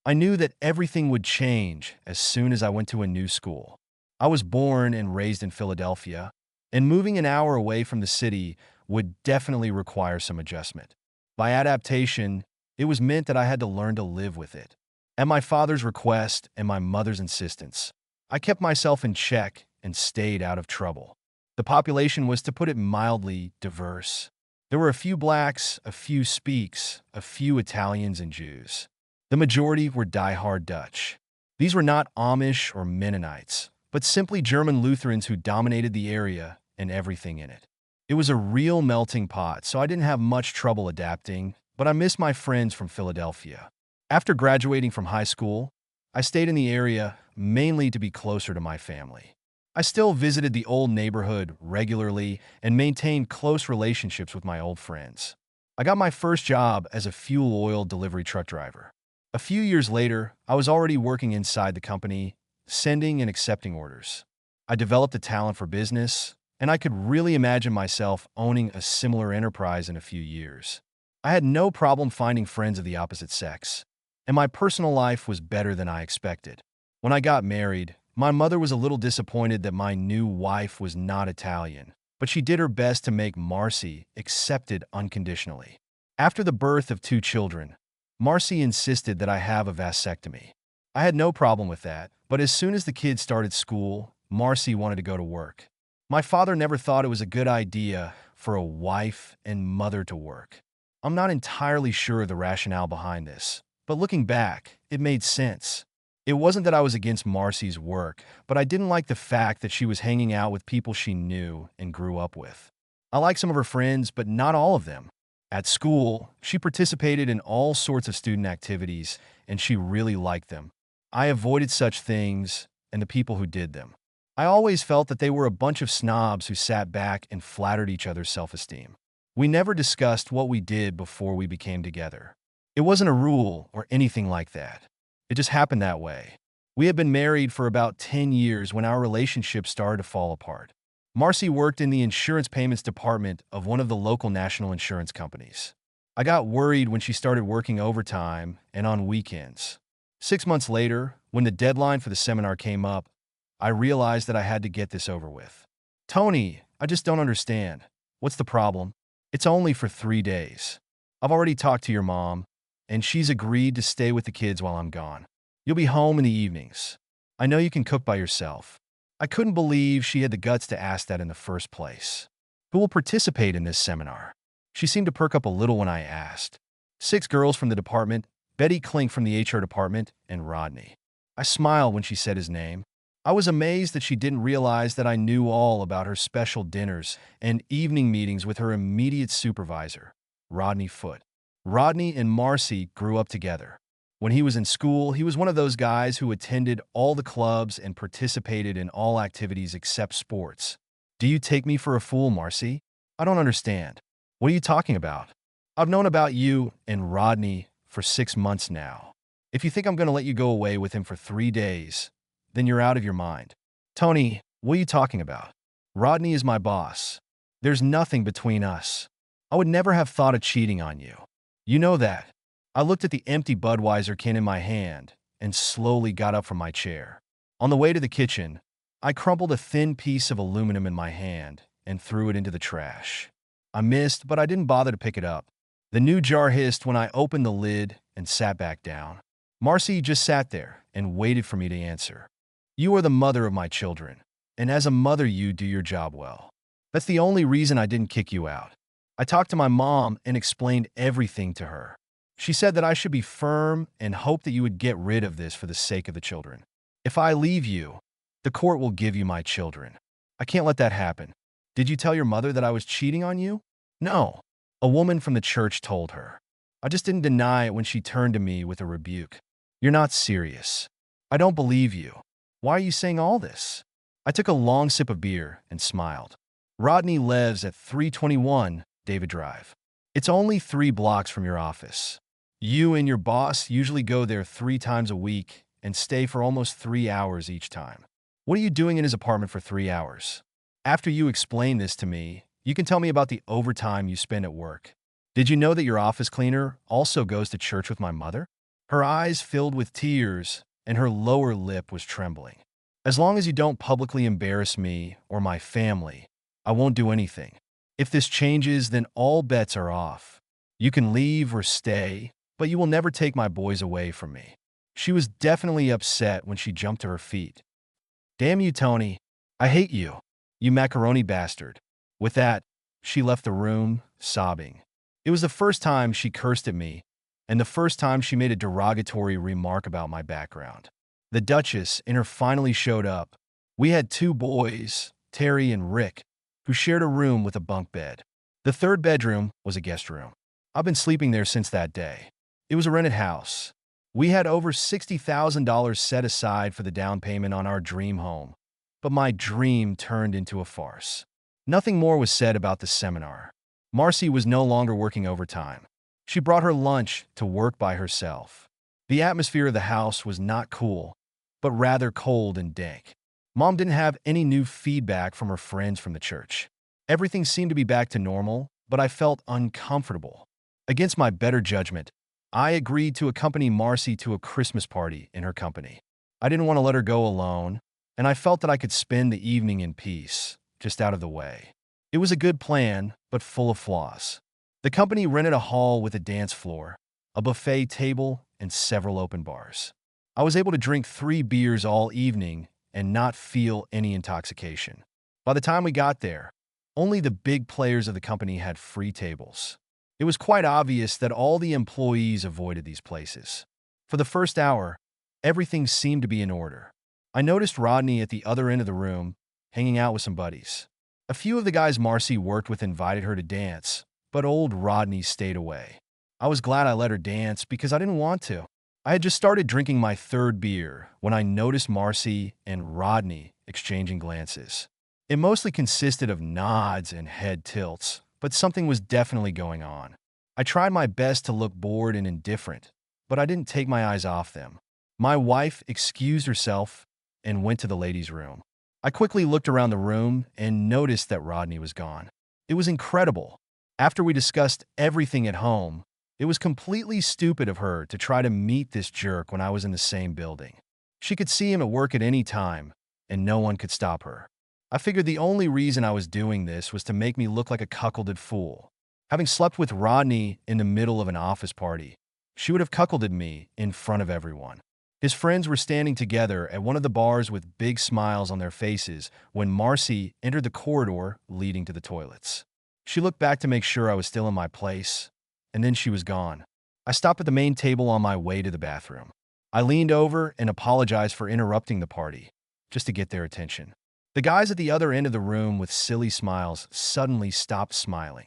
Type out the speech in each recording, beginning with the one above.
I knew that everything would change as soon as I went to a new school. I was born and raised in Philadelphia, and moving an hour away from the city would definitely require some adjustment. By adaptation, it was meant that I had to learn to live with it. At my father's request and my mother's insistence, I kept myself in check and stayed out of trouble. The population was, to put it mildly, diverse. There were a few blacks, a few Speaks, a few Italians and Jews. The majority were die-hard Dutch. These were not Amish or Mennonites, but simply German Lutherans who dominated the area and everything in it. It was a real melting pot, so I didn't have much trouble adapting, but I missed my friends from Philadelphia. After graduating from high school, I stayed in the area mainly to be closer to my family. I still visited the old neighborhood regularly and maintained close relationships with my old friends. I got my first job as a fuel oil delivery truck driver. A few years later, I was already working inside the company, sending and accepting orders. I developed a talent for business, and I could really imagine myself owning a similar enterprise in a few years. I had no problem finding friends of the opposite sex, and my personal life was better than I expected. When I got married, my mother was a little disappointed that my new wife was not Italian, but she did her best to make Marcy accepted unconditionally. After the birth of 2 children, Marcy insisted that I have a vasectomy. I had no problem with that, but as soon as the kids started school, Marcy wanted to go to work. My father never thought it was a good idea for a wife and mother to work. I'm not entirely sure of the rationale behind this, but looking back, it made sense. It wasn't that I was against Marcy's work, but I didn't like the fact that she was hanging out with people she knew and grew up with. I liked some of her friends, but not all of them. At school, she participated in all sorts of student activities, and she really liked them. I avoided such things and the people who did them. I always felt that they were a bunch of snobs who sat back and flattered each other's self-esteem. We never discussed what we did before we became together. It wasn't a rule or anything like that. It just happened that way. We had been married for about 10 years when our relationship started to fall apart. Marcy worked in the insurance payments department of one of the local national insurance companies. I got worried when she started working overtime and on weekends. 6 months later, when the deadline for the seminar came up, I realized that I had to get this over with. "Tony, I just don't understand. What's the problem? It's only for 3 days. I've already talked to your mom, and she's agreed to stay with the kids while I'm gone. You'll be home in the evenings. I know you can cook by yourself." I couldn't believe she had the guts to ask that in the first place. "Who will participate in this seminar?" She seemed to perk up a little when I asked. 6 girls from the department, Betty Klink from the HR department, and Rodney. I smiled when she said his name. I was amazed that she didn't realize that I knew all about her special dinners and evening meetings with her immediate supervisor, Rodney Foote. Rodney and Marcy grew up together. When he was in school, he was one of those guys who attended all the clubs and participated in all activities except sports. "Do you take me for a fool, Marcy? I don't understand. What are you talking about? I've known about you and Rodney for 6 months now. If you think I'm going to let you go away with him for 3 days, then you're out of your mind." "Tony, what are you talking about? Rodney is my boss. There's nothing between us. I would never have thought of cheating on you. You know that." I looked at the empty Budweiser can in my hand and slowly got up from my chair. On the way to the kitchen, I crumpled a thin piece of aluminum in my hand and threw it into the trash. I missed, but I didn't bother to pick it up. The new jar hissed when I opened the lid and sat back down. Marcy just sat there and waited for me to answer. "You are the mother of my children, and as a mother you do your job well. That's the only reason I didn't kick you out." I talked to my mom and explained everything to her. She said that I should be firm and hope that you would get rid of this for the sake of the children. "If I leave you, the court will give you my children. I can't let that happen." "Did you tell your mother that I was cheating on you?" "No." A woman from the church told her. I just didn't deny it when she turned to me with a rebuke. "You're not serious. I don't believe you. Why are you saying all this?" I took a long sip of beer and smiled. "Rodney lives at 321 David Drive. It's only 3 blocks from your office. You and your boss usually go there 3 times a week and stay for almost 3 hours each time. What are you doing in his apartment for 3 hours? After you explain this to me, you can tell me about the overtime you spend at work. Did you know that your office cleaner also goes to church with my mother?" Her eyes filled with tears, and her lower lip was trembling. As long as you don't publicly embarrass me or my family, I won't do anything. If this changes, then all bets are off. You can leave or stay, but you will never take my boys away from me. She was definitely upset when she jumped to her feet. Damn you, Tony. I hate you. You macaroni bastard. With that, she left the room, sobbing. It was the first time she cursed at me, and the first time she made a derogatory remark about my background. The Duchess in her finally showed up. We had two boys, Terry and Rick, who shared a room with a bunk bed. The third bedroom was a guest room. I've been sleeping there since that day. It was a rented house. We had over $60,000 set aside for the down payment on our dream home, but my dream turned into a farce. Nothing more was said about the seminar. Marcy was no longer working overtime. She brought her lunch to work by herself. The atmosphere of the house was not cool, but rather cold and dank. Mom didn't have any new feedback from her friends from the church. Everything seemed to be back to normal, but I felt uncomfortable. Against my better judgment, I agreed to accompany Marcy to a Christmas party in her company. I didn't want to let her go alone, and I felt that I could spend the evening in peace, just out of the way. It was a good plan, but full of flaws. The company rented a hall with a dance floor, a buffet table, and several open bars. I was able to drink 3 beers all evening and not feel any intoxication. By the time we got there, only the big players of the company had free tables. It was quite obvious that all the employees avoided these places. For the first hour, everything seemed to be in order. I noticed Rodney at the other end of the room, hanging out with some buddies. A few of the guys Marcy worked with invited her to dance, but old Rodney stayed away. I was glad I let her dance because I didn't want to. I had just started drinking my 3rd beer when I noticed Marcy and Rodney exchanging glances. It mostly consisted of nods and head tilts, but something was definitely going on. I tried my best to look bored and indifferent, but I didn't take my eyes off them. My wife excused herself and went to the ladies' room. I quickly looked around the room and noticed that Rodney was gone. It was incredible. After we discussed everything at home, it was completely stupid of her to try to meet this jerk when I was in the same building. She could see him at work at any time, and no one could stop her. I figured the only reason I was doing this was to make me look like a cuckolded fool. Having slept with Rodney in the middle of an office party, she would have cuckolded me in front of everyone. His friends were standing together at one of the bars with big smiles on their faces when Marcy entered the corridor leading to the toilets. She looked back to make sure I was still in my place, and then she was gone. I stopped at the main table on my way to the bathroom. I leaned over and apologized for interrupting the party, just to get their attention. The guys at the other end of the room with silly smiles suddenly stopped smiling.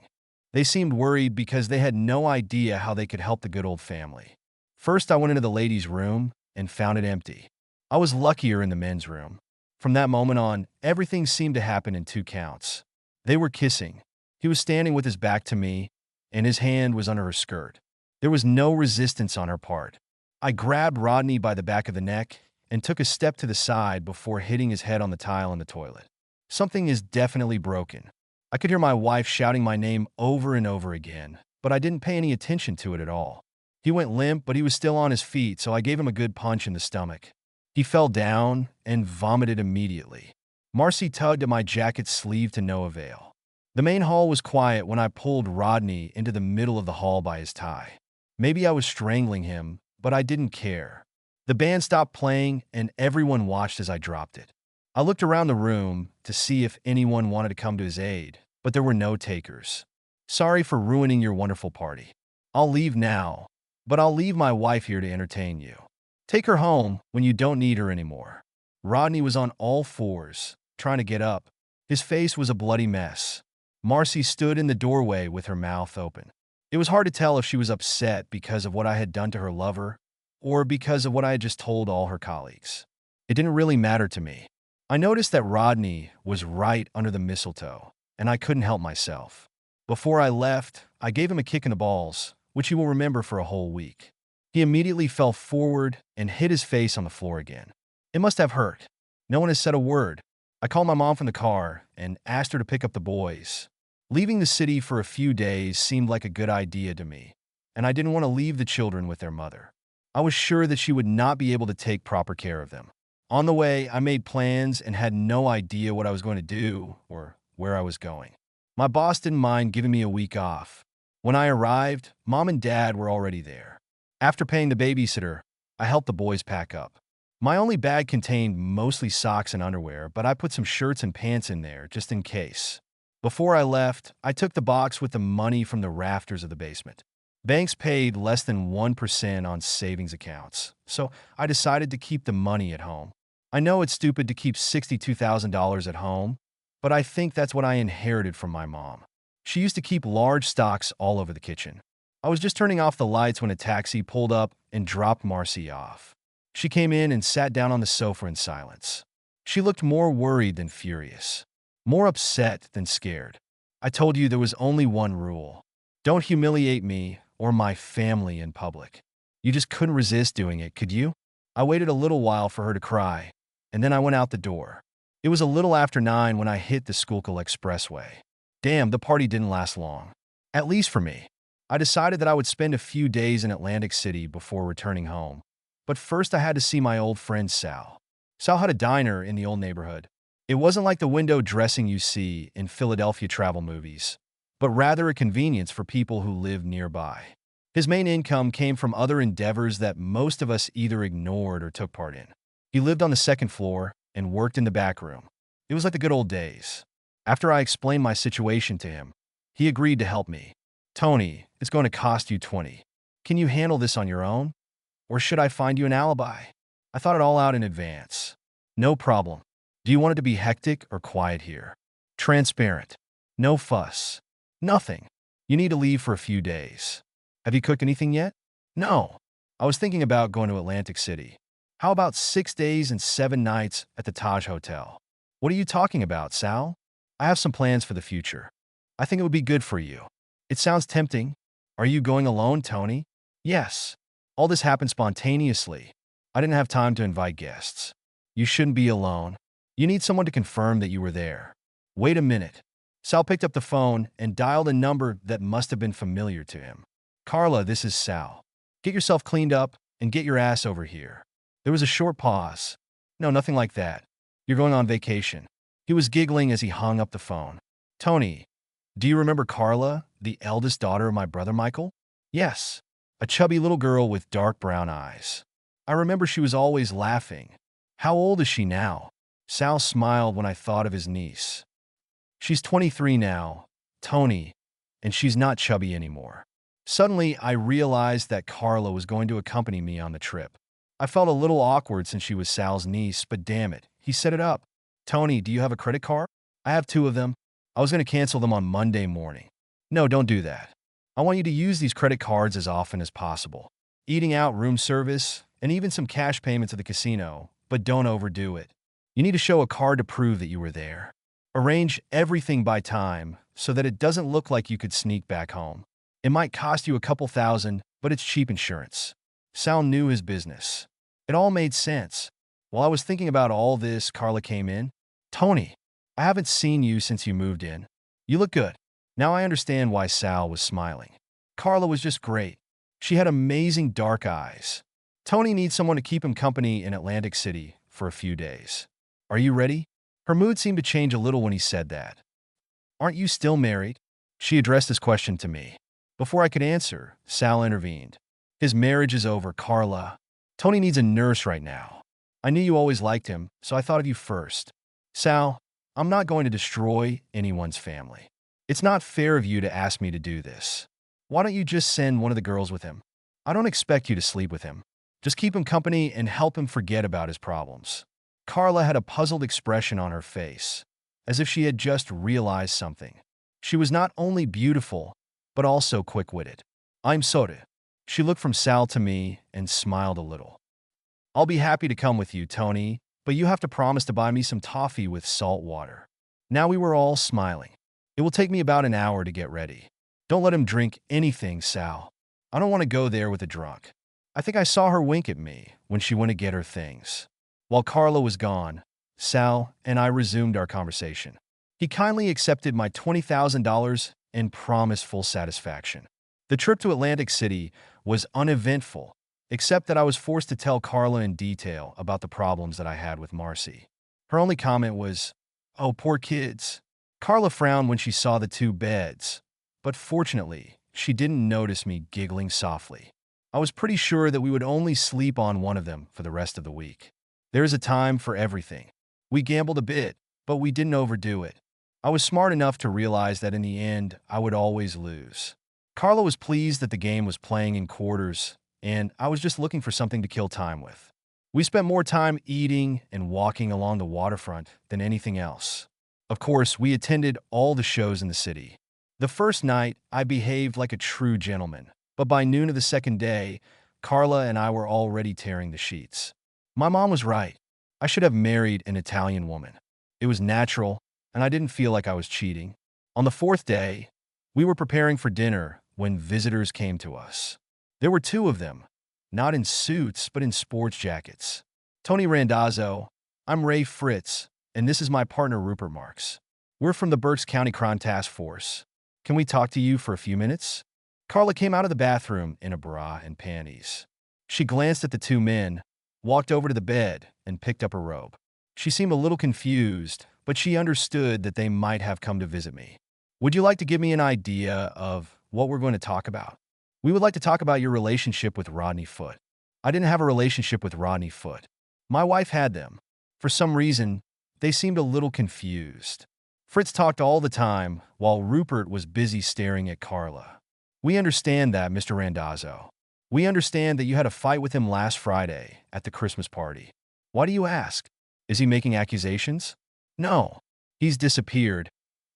They seemed worried because they had no idea how they could help the good old family. First, I went into the ladies' room and found it empty. I was luckier in the men's room. From that moment on, everything seemed to happen in 2 counts. They were kissing. He was standing with his back to me, and his hand was under her skirt. There was no resistance on her part. I grabbed Rodney by the back of the neck and took a step to the side before hitting his head on the tile in the toilet. Something is definitely broken. I could hear my wife shouting my name over and over again, but I didn't pay any attention to it at all. He went limp, but he was still on his feet, so I gave him a good punch in the stomach. He fell down and vomited immediately. Marcy tugged at my jacket sleeve to no avail. The main hall was quiet when I pulled Rodney into the middle of the hall by his tie. Maybe I was strangling him, but I didn't care. The band stopped playing, and everyone watched as I dropped it. I looked around the room to see if anyone wanted to come to his aid, but there were no takers. Sorry for ruining your wonderful party. I'll leave now, but I'll leave my wife here to entertain you. Take her home when you don't need her anymore. Rodney was on all fours, trying to get up. His face was a bloody mess. Marcy stood in the doorway with her mouth open. It was hard to tell if she was upset because of what I had done to her lover, or because of what I had just told all her colleagues. It didn't really matter to me. I noticed that Rodney was right under the mistletoe, and I couldn't help myself. Before I left, I gave him a kick in the balls, which he will remember for a whole week. He immediately fell forward and hit his face on the floor again. It must have hurt. No one has said a word. I called my mom from the car and asked her to pick up the boys. Leaving the city for a few days seemed like a good idea to me, and I didn't want to leave the children with their mother. I was sure that she would not be able to take proper care of them. On the way, I made plans and had no idea what I was going to do or where I was going. My boss didn't mind giving me a week off. When I arrived, Mom and Dad were already there. After paying the babysitter, I helped the boys pack up. My only bag contained mostly socks and underwear, but I put some shirts and pants in there just in case. Before I left, I took the box with the money from the rafters of the basement. Banks paid less than 1% on savings accounts, so I decided to keep the money at home. I know it's stupid to keep $62,000 at home, but I think that's what I inherited from my mom. She used to keep large stocks all over the kitchen. I was just turning off the lights when a taxi pulled up and dropped Marcy off. She came in and sat down on the sofa in silence. She looked more worried than furious, more upset than scared. I told you there was only one rule. Don't humiliate me or my family in public. You just couldn't resist doing it, could you? I waited a little while for her to cry, and then I went out the door. It was a little after 9 when I hit the Schuylkill Expressway. Damn, the party didn't last long. At least for me. I decided that I would spend a few days in Atlantic City before returning home. But first I had to see my old friend Sal. Sal had a diner in the old neighborhood. It wasn't like the window dressing you see in Philadelphia travel movies, but rather a convenience for people who lived nearby. His main income came from other endeavors that most of us either ignored or took part in. He lived on the second floor and worked in the back room. It was like the good old days. After I explained my situation to him, he agreed to help me. Tony, it's going to cost you 20. Can you handle this on your own? Or should I find you an alibi? I thought it all out in advance. No problem. Do you want it to be hectic or quiet here? Transparent. No fuss. Nothing. You need to leave for a few days. Have you cooked anything yet? No. I was thinking about going to Atlantic City. How about 6 days and 7 nights at the Taj Hotel? What are you talking about, Sal? I have some plans for the future. I think it would be good for you. It sounds tempting. Are you going alone, Tony? Yes. All this happened spontaneously. I didn't have time to invite guests. You shouldn't be alone. You need someone to confirm that you were there. Wait a minute. Sal picked up the phone and dialed a number that must have been familiar to him. Carla, this is Sal. Get yourself cleaned up and get your ass over here. There was a short pause. No, nothing like that. You're going on vacation. He was giggling as he hung up the phone. Tony, do you remember Carla, the eldest daughter of my brother Michael? Yes. A chubby little girl with dark brown eyes. I remember she was always laughing. How old is she now? Sal smiled when I thought of his niece. She's 23 now, Tony, and she's not chubby anymore. Suddenly, I realized that Carla was going to accompany me on the trip. I felt a little awkward since she was Sal's niece, but damn it, he set it up. Tony, do you have a credit card? I have 2 of them. I was going to cancel them on Monday morning. No, don't do that. I want you to use these credit cards as often as possible. Eating out, room service, and even some cash payments at the casino, but don't overdo it. You need to show a card to prove that you were there. Arrange everything by time so that it doesn't look like you could sneak back home. It might cost you a couple thousand, but it's cheap insurance. Sal knew his business. It all made sense. While I was thinking about all this, Carla came in. Tony, I haven't seen you since you moved in. You look good. Now I understand why Sal was smiling. Carla was just great. She had amazing dark eyes. Tony needs someone to keep him company in Atlantic City for a few days. Are you ready? Her mood seemed to change a little when he said that. Aren't you still married? She addressed this question to me. Before I could answer, Sal intervened. His marriage is over, Carla. Tony needs a nurse right now. I knew you always liked him, so I thought of you first. Sal, I'm not going to destroy anyone's family. It's not fair of you to ask me to do this. Why don't you just send one of the girls with him? I don't expect you to sleep with him. Just keep him company and help him forget about his problems. Carla had a puzzled expression on her face, as if she had just realized something. She was not only beautiful, but also quick-witted. I'm sorry. She looked from Sal to me and smiled a little. I'll be happy to come with you, Tony, but you have to promise to buy me some toffee with salt water. Now we were all smiling. It will take me about an hour to get ready. Don't let him drink anything, Sal. I don't want to go there with a drunk. I think I saw her wink at me when she went to get her things. While Carla was gone, Sal and I resumed our conversation. He kindly accepted my $20,000 and promised full satisfaction. The trip to Atlantic City was uneventful, except that I was forced to tell Carla in detail about the problems that I had with Marcy. Her only comment was, "Oh, poor kids." Carla frowned when she saw the two beds, but fortunately, she didn't notice me giggling softly. I was pretty sure that we would only sleep on one of them for the rest of the week. There's a time for everything. We gambled a bit, but we didn't overdo it. I was smart enough to realize that in the end, I would always lose. Carla was pleased that the game was playing in quarters, and I was just looking for something to kill time with. We spent more time eating and walking along the waterfront than anything else. Of course, we attended all the shows in the city. The first night, I behaved like a true gentleman, but by noon of the second day, Carla and I were already tearing the sheets. My mom was right. I should have married an Italian woman. It was natural, and I didn't feel like I was cheating. On the fourth day, we were preparing for dinner when visitors came to us. There were two of them, not in suits, but in sports jackets. Tony Randazzo, I'm Ray Fritz, and this is my partner Rupert Marks. We're from the Berks County Crime Task Force. Can we talk to you for a few minutes? Carla came out of the bathroom in a bra and panties. She glanced at the two men, walked over to the bed, and picked up her robe. She seemed a little confused, but she understood that they might have come to visit me. Would you like to give me an idea of what we're going to talk about? We would like to talk about your relationship with Rodney Foote. I didn't have a relationship with Rodney Foote. My wife had them. For some reason, they seemed a little confused. Fritz talked all the time while Rupert was busy staring at Carla. We understand that, Mr. Randazzo. We understand that you had a fight with him last Friday at the Christmas party. Why do you ask? Is he making accusations? No. He's disappeared,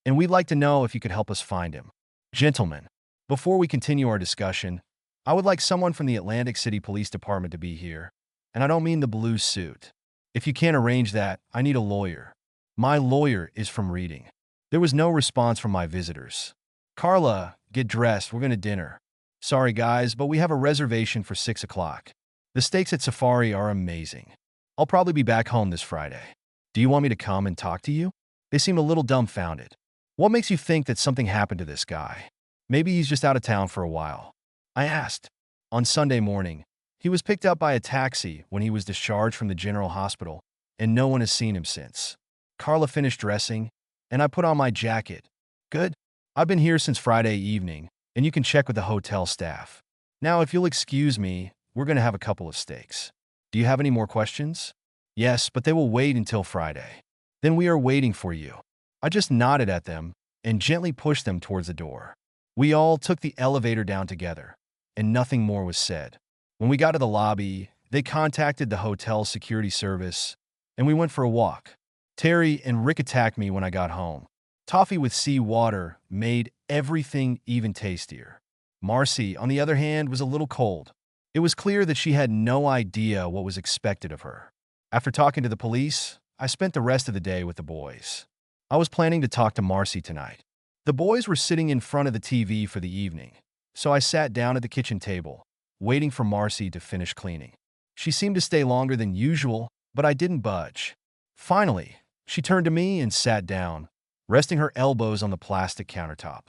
and we'd like to know if you could help us find him. Gentlemen, before we continue our discussion, I would like someone from the Atlantic City Police Department to be here, and I don't mean the blue suit. If you can't arrange that, I need a lawyer. My lawyer is from Reading. There was no response from my visitors. Carla, get dressed, we're going to dinner. Sorry guys, but we have a reservation for 6 o'clock. The steaks at Safari are amazing. I'll probably be back home this Friday. Do you want me to come and talk to you? They seemed a little dumbfounded. What makes you think that something happened to this guy? Maybe he's just out of town for a while. I asked. On Sunday morning, he was picked up by a taxi when he was discharged from the general hospital, and no one has seen him since. Carla finished dressing, and I put on my jacket. Good. I've been here since Friday evening, and you can check with the hotel staff. Now, if you'll excuse me, we're going to have a couple of steaks. Do you have any more questions? Yes, but they will wait until Friday. Then we are waiting for you. I just nodded at them and gently pushed them towards the door. We all took the elevator down together, and nothing more was said. When we got to the lobby, they contacted the hotel security service, and we went for a walk. Terry and Rick attacked me when I got home. Toffee with sea water made everything even tastier. Marcy, on the other hand, was a little cold. It was clear that she had no idea what was expected of her. After talking to the police, I spent the rest of the day with the boys. I was planning to talk to Marcy tonight. The boys were sitting in front of the TV for the evening, so I sat down at the kitchen table, waiting for Marcy to finish cleaning. She seemed to stay longer than usual, but I didn't budge. Finally, she turned to me and sat down, resting her elbows on the plastic countertop.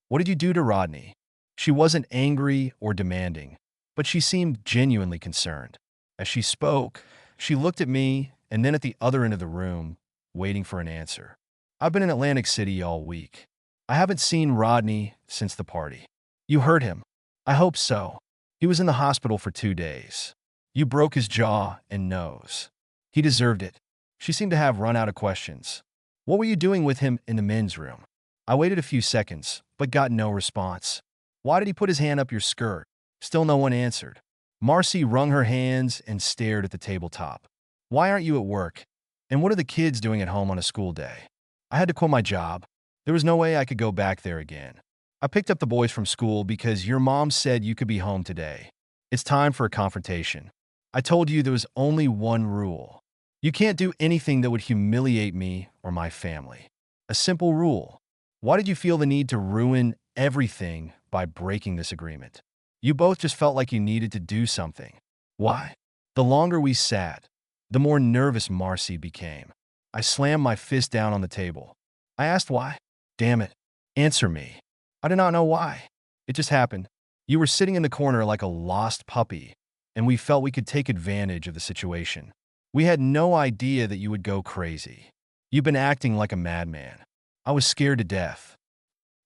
What did you do to Rodney? She wasn't angry or demanding, but she seemed genuinely concerned. As she spoke, she looked at me and then at the other end of the room, waiting for an answer. I've been in Atlantic City all week. I haven't seen Rodney since the party. You hurt him. I hope so. He was in the hospital for 2 days. You broke his jaw and nose. He deserved it. She seemed to have run out of questions. What were you doing with him in the men's room? I waited a few seconds, but got no response. Why did he put his hand up your skirt? Still no one answered. Marcy wrung her hands and stared at the tabletop. Why aren't you at work? And what are the kids doing at home on a school day? I had to quit my job. There was no way I could go back there again. I picked up the boys from school because your mom said you could be home today. It's time for a confrontation. I told you there was only one rule. You can't do anything that would humiliate me or my family. A simple rule. Why did you feel the need to ruin everything by breaking this agreement? You both just felt like you needed to do something. Why? The longer we sat, the more nervous Marcy became. I slammed my fist down on the table. I asked why. Damn it. Answer me. I do not know why. It just happened. You were sitting in the corner like a lost puppy, and we felt we could take advantage of the situation. We had no idea that you would go crazy. You've been acting like a madman. I was scared to death.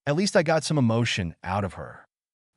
At least I got some emotion out of her.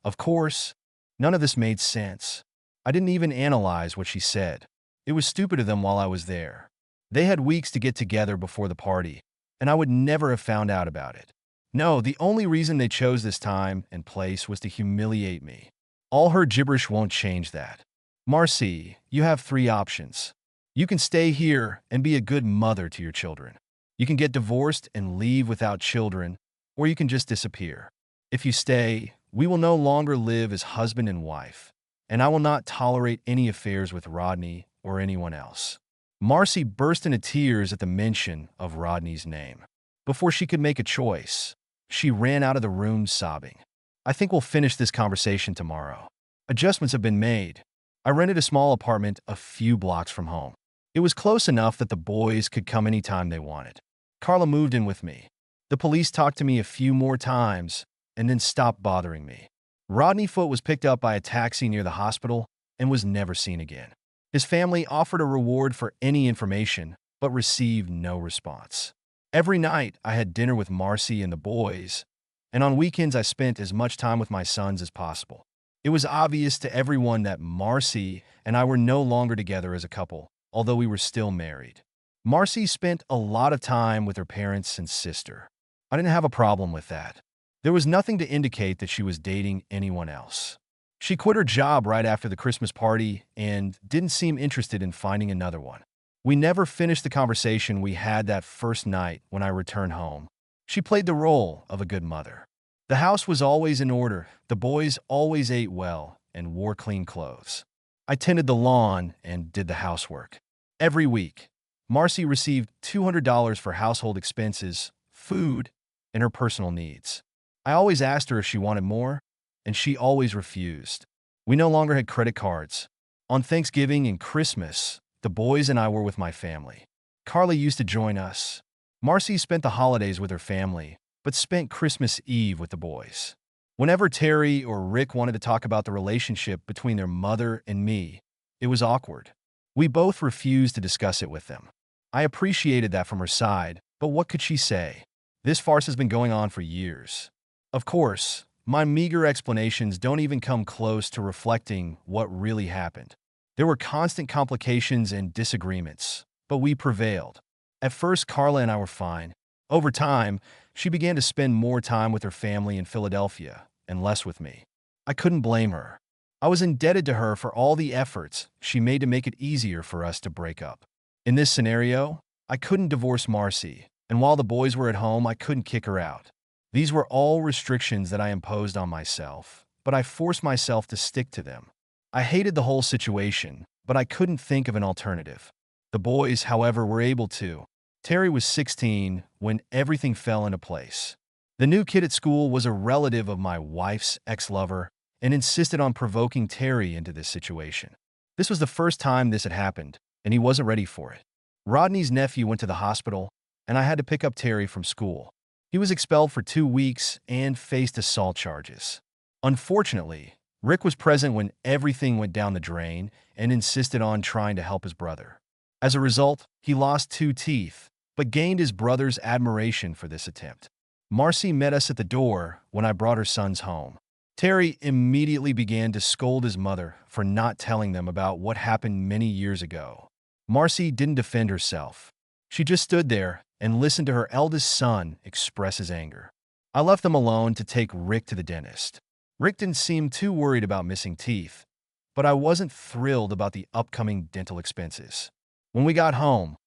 Of course, none of this made sense. I didn't even analyze what she said. It was stupid of them while I was there. They had weeks to get together before the party, and I would never have found out about it. No, the only reason they chose this time and place was to humiliate me. All her gibberish won't change that. Marcy, you have 3 options. You can stay here and be a good mother to your children. You can get divorced and leave without children, or you can just disappear. If you stay, we will no longer live as husband and wife, and I will not tolerate any affairs with Rodney or anyone else. Marcy burst into tears at the mention of Rodney's name. Before she could make a choice, she ran out of the room sobbing. I think we'll finish this conversation tomorrow. Adjustments have been made. I rented a small apartment a few blocks from home. It was close enough that the boys could come anytime they wanted. Carla moved in with me. The police talked to me a few more times and then stopped bothering me. Rodney Foote was picked up by a taxi near the hospital and was never seen again. His family offered a reward for any information, but received no response. Every night, I had dinner with Marcy and the boys, and on weekends I spent as much time with my sons as possible. It was obvious to everyone that Marcy and I were no longer together as a couple, although we were still married. Marcy spent a lot of time with her parents and sister. I didn't have a problem with that. There was nothing to indicate that she was dating anyone else. She quit her job right after the Christmas party and didn't seem interested in finding another one. We never finished the conversation we had that first night when I returned home. She played the role of a good mother. The house was always in order, the boys always ate well and wore clean clothes. I tended the lawn and did the housework. Every week, Marcy received $200 for household expenses, food, and her personal needs. I always asked her if she wanted more, and she always refused. We no longer had credit cards. On Thanksgiving and Christmas, the boys and I were with my family. Carla used to join us. Marcy spent the holidays with her family, but spent Christmas Eve with the boys. Whenever Terry or Rick wanted to talk about the relationship between their mother and me, it was awkward. We both refused to discuss it with them. I appreciated that from her side, but what could she say? This farce has been going on for years. Of course, my meager explanations don't even come close to reflecting what really happened. There were constant complications and disagreements, but we prevailed. At first, Carla and I were fine. Over time, she began to spend more time with her family in Philadelphia and less with me. I couldn't blame her. I was indebted to her for all the efforts she made to make it easier for us to break up. In this scenario, I couldn't divorce Marcy, and while the boys were at home, I couldn't kick her out. These were all restrictions that I imposed on myself, but I forced myself to stick to them. I hated the whole situation, but I couldn't think of an alternative. The boys, however, were able to. Terry was 16 when everything fell into place. The new kid at school was a relative of my wife's ex-lover and insisted on provoking Terry into this situation. This was the first time this had happened, and he wasn't ready for it. Rodney's nephew went to the hospital, and I had to pick up Terry from school. He was expelled for 2 weeks and faced assault charges. Unfortunately, Rick was present when everything went down the drain and insisted on trying to help his brother. As a result, he lost 2 teeth, but gained his brother's admiration for this attempt. Marcy met us at the door when I brought her sons home. Terry immediately began to scold his mother for not telling them about what happened many years ago. Marcy didn't defend herself. She just stood there and listened to her eldest son express his anger. I left them alone to take Rick to the dentist. Rick didn't seem too worried about missing teeth, but I wasn't thrilled about the upcoming dental expenses. When we got home,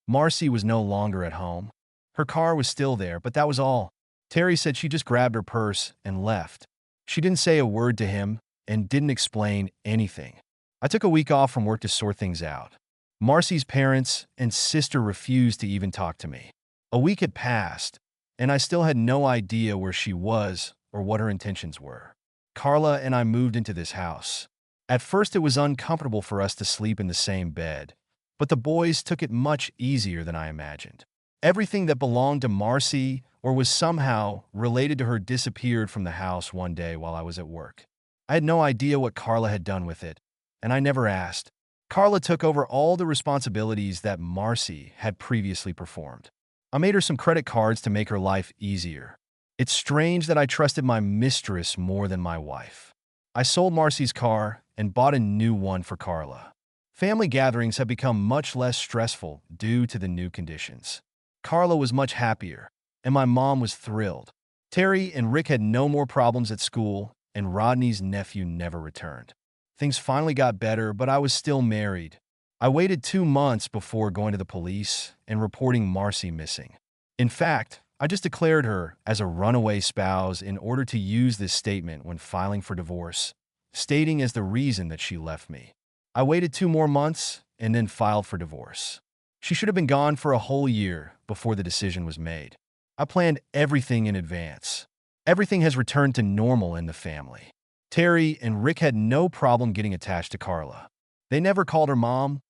Marcy was no longer at home. Her car was still there, but that was all. Terry said she just grabbed her purse and left. She didn't say a word to him and didn't explain anything. I took a week off from work to sort things out. Marcy's parents and sister refused to even talk to me. A week had passed, and I still had no idea where she was or what her intentions were. Carla and I moved into this house. At first, it was uncomfortable for us to sleep in the same bed, but the boys took it much easier than I imagined. Everything that belonged to Marcy or was somehow related to her disappeared from the house one day while I was at work. I had no idea what Carla had done with it, and I never asked. Carla took over all the responsibilities that Marcy had previously performed. I made her some credit cards to make her life easier. It's strange that I trusted my mistress more than my wife. I sold Marcy's car and bought a new one for Carla. Family gatherings have become much less stressful due to the new conditions. Carla was much happier, and my mom was thrilled. Terry and Rick had no more problems at school, and Rodney's nephew never returned. Things finally got better, but I was still married. I waited 2 months before going to the police and reporting Marcy missing. In fact, I just declared her as a runaway spouse in order to use this statement when filing for divorce, stating as the reason that she left me. I waited 2 more months and then filed for divorce. She should have been gone for a whole year before the decision was made. I planned everything in advance. Everything has returned to normal in the family. Terry and Rick had no problem getting attached to Carla. They never called her mom,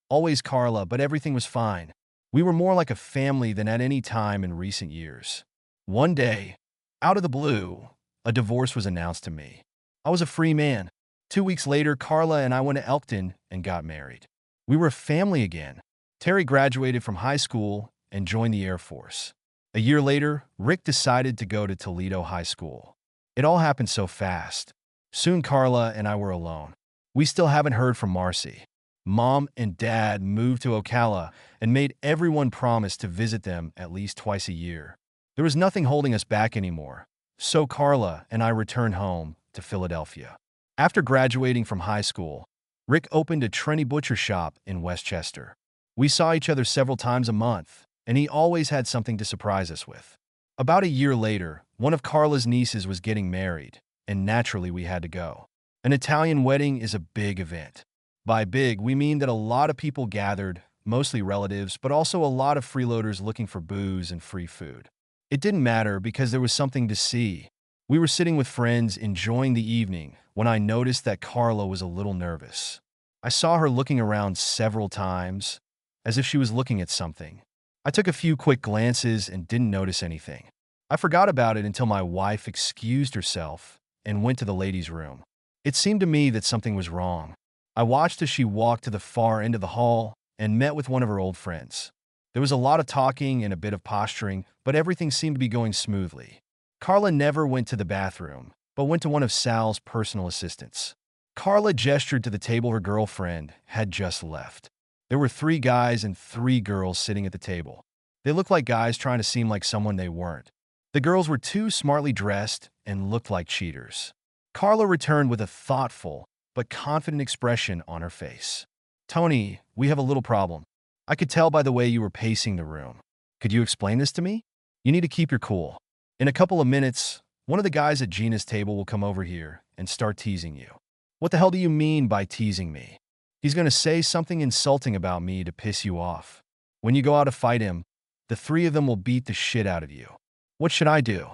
always Carla, but everything was fine. We were more like a family than at any time in recent years. One day, out of the blue, a divorce was announced to me. I was a free man. 2 weeks later, Carla and I went to Elkton and got married. We were a family again. Terry graduated from high school and joined the Air Force. A year later, Rick decided to go to Toledo High School. It all happened so fast. Soon Carla and I were alone. We still haven't heard from Marcy. Mom and Dad moved to Ocala and made everyone promise to visit them at least twice a year. There was nothing holding us back anymore, so Carla and I returned home to Philadelphia. After graduating from high school, Rick opened a trendy butcher shop in Westchester. We saw each other several times a month, and he always had something to surprise us with. About a year later, one of Carla's nieces was getting married, and naturally we had to go. An Italian wedding is a big event. By big, we mean that a lot of people gathered, mostly relatives, but also a lot of freeloaders looking for booze and free food. It didn't matter because there was something to see. We were sitting with friends enjoying the evening when I noticed that Carla was a little nervous. I saw her looking around several times, as if she was looking at something. I took a few quick glances and didn't notice anything. I forgot about it until my wife excused herself and went to the ladies' room. It seemed to me that something was wrong. I watched as she walked to the far end of the hall and met with one of her old friends. There was a lot of talking and a bit of posturing, but everything seemed to be going smoothly. Carla never went to the bathroom, but went to one of Sal's personal assistants. Carla gestured to the table her girlfriend had just left. There were 3 guys and 3 girls sitting at the table. They looked like guys trying to seem like someone they weren't. The girls were too smartly dressed and looked like cheaters. Carla returned with a thoughtful but confident expression on her face. "Tony, we have a little problem. I could tell by the way you were pacing the room. Could you explain this to me? You need to keep your cool. In a couple of minutes, one of the guys at Gina's table will come over here and start teasing you." "What the hell do you mean by teasing me?" "He's going to say something insulting about me to piss you off. When you go out to fight him, the 3 of them will beat the shit out of you. What should I do?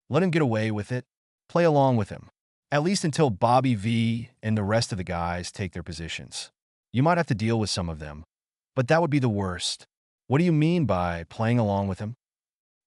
Let him get away with it? Play along with him. At least until Bobby V and the rest of the guys take their positions. You might have to deal with some of them, but that would be the worst. What do you mean by playing along with him?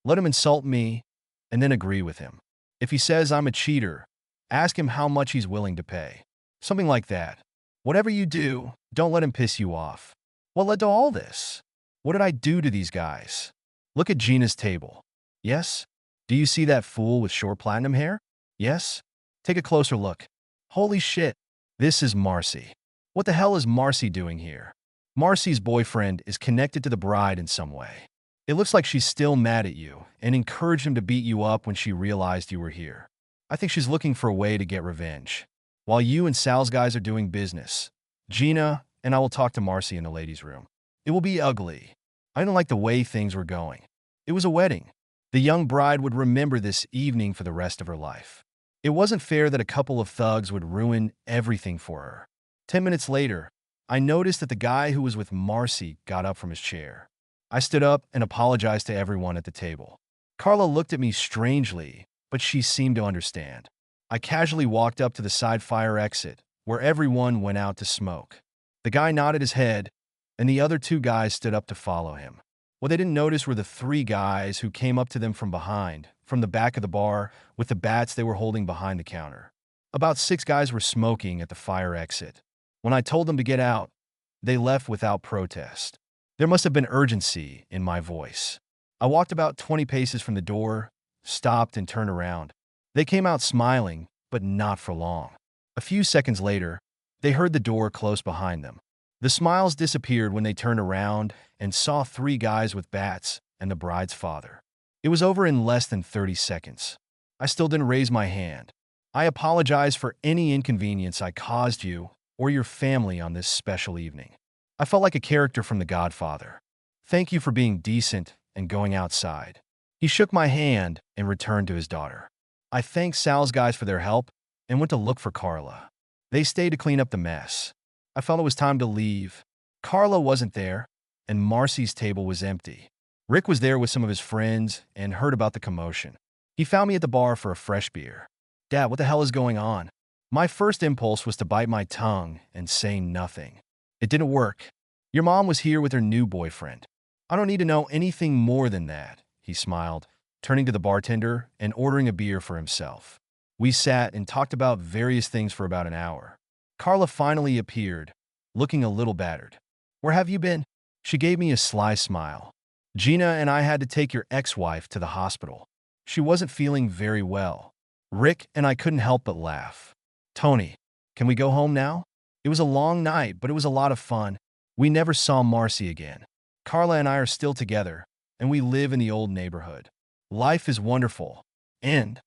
Let him insult me and then agree with him. If he says I'm a cheater, ask him how much he's willing to pay. Something like that. Whatever you do, don't let him piss you off." "What led to all this? What did I do to these guys? Look at Gina's table. Yes? Do you see that fool with short platinum hair? Yes? Take a closer look. Holy shit, this is Marcy. What the hell is Marcy doing here?" Marcy's boyfriend is connected to the bride in some way. It looks like she's still mad at you and encouraged him to beat you up when she realized you were here. I think she's looking for a way to get revenge. While you and Sal's guys are doing business, Gina and I will talk to Marcy in the ladies' room. It will be ugly. I didn't like the way things were going. It was a wedding. The young bride would remember this evening for the rest of her life. It wasn't fair that a couple of thugs would ruin everything for her. 10 minutes later, I noticed that the guy who was with Marcy got up from his chair. I stood up and apologized to everyone at the table. Carla looked at me strangely, but she seemed to understand. I casually walked up to the side fire exit, where everyone went out to smoke. The guy nodded his head, and the other 2 guys stood up to follow him. What they didn't notice were the 3 guys who came up to them from behind, from the back of the bar, with the bats they were holding behind the counter. About 6 guys were smoking at the fire exit. When I told them to get out, they left without protest. There must have been urgency in my voice. I walked about 20 paces from the door, stopped, and turned around. They came out smiling, but not for long. A few seconds later, they heard the door close behind them. The smiles disappeared when they turned around and saw three guys with bats and the bride's father. It was over in less than 30 seconds. I still didn't raise my hand. I apologize for any inconvenience I caused you or your family on this special evening. I felt like a character from The Godfather. Thank you for being decent and going outside. He shook my hand and returned to his daughter. I thanked Sal's guys for their help and went to look for Carla. They stayed to clean up the mess. I felt it was time to leave. Carla wasn't there, and Marcy's table was empty. Rick was there with some of his friends and heard about the commotion. He found me at the bar for a fresh beer. Dad, what the hell is going on? My first impulse was to bite my tongue and say nothing. It didn't work. Your mom was here with her new boyfriend. I don't need to know anything more than that, he smiled, turning to the bartender and ordering a beer for himself. We sat and talked about various things for about an hour. Carla finally appeared, looking a little battered. Where have you been? She gave me a sly smile. Gina and I had to take your ex-wife to the hospital. She wasn't feeling very well. Rick and I couldn't help but laugh. Tony, can we go home now? It was a long night, but it was a lot of fun. We never saw Marcy again. Carla and I are still together, and we live in the old neighborhood. Life is wonderful. End.